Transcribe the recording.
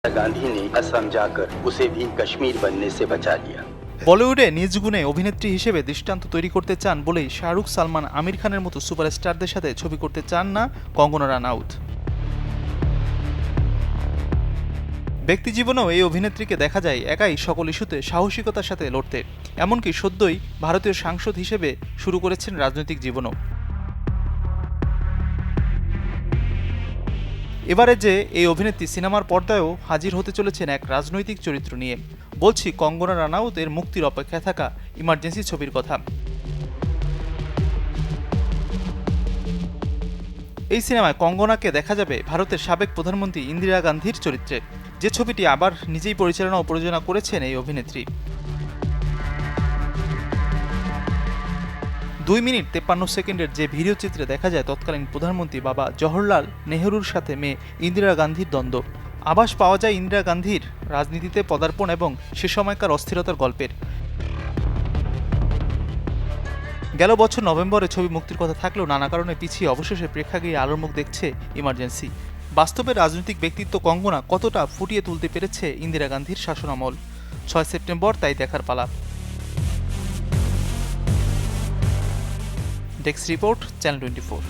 गांधी ने असम जाकर उसे भी कश्मीर बनने से बचा लिया। বলিউডে নিজ গুণে অভিনেত্রী হিসেবে দৃষ্টান্ত তৈরি করতে চান বলেই শাহরুখ, সালমান, আমির খানের মতো সুপারস্টারদের সাথে ছবি করতে চান না কঙ্গনা রানাউত। ব্যক্তিজীবনেও এই অভিনেত্রীকে দেখা যায় একাই সকল ইস্যুতে সাহসিকতার সাথে লড়তে, এমনকি সদ্যই ভারতীয় সাংসদ হিসেবে শুরু করেছেন রাজনৈতিক জীবনও। এবারে যে এই অভিনেত্রী সিনেমার পর্দায়ও হাজির হতে চলেছেন এক রাজনৈতিক চরিত্র নিয়ে। বলছি কঙ্গনা রানাউত এর মুক্তির অপেক্ষায় থাকা ইমার্জেন্সি ছবির কথা। এই সিনেমায় কঙ্গনাকে দেখা যাবে ভারতের সাবেক প্রধানমন্ত্রী ইন্দিরা গান্ধীর চরিত্রে, যে ছবিটি আবার নিজেই পরিচালনা ও প্রযোজনা করেছেন এই অভিনেত্রী। 2 মিনিট 53 সেকেন্ডের যে ভিডিও চিত্রে দেখা যায় তৎকালীন প্রধানমন্ত্রী বাবা জওহরলাল নেহরুর সাথে মেয়ে ইন্দিরা গান্ধীর দ্বন্দ্ব। আভাস পাওয়া যায় ইন্দিরা গান্ধীর রাজনীতিতে পদার্পণ এবং সে সময়কার অস্থিরতার গল্পের। গেল বছর নভেম্বরে ছবি মুক্তির কথা থাকলেও নানা কারণে পিছিয়ে অবশেষে প্রেক্ষাগৃহে আলোর মুখ দেখছে ইমার্জেন্সি। বাস্তবে রাজনৈতিক ব্যক্তিত্ব কঙ্গনা কতটা ফুটিয়ে তুলতে পেরেছে ইন্দিরা গান্ধীর শাসনামল, 6 সেপ্টেম্বর তাই দেখার পালা। Desk report, channel 24।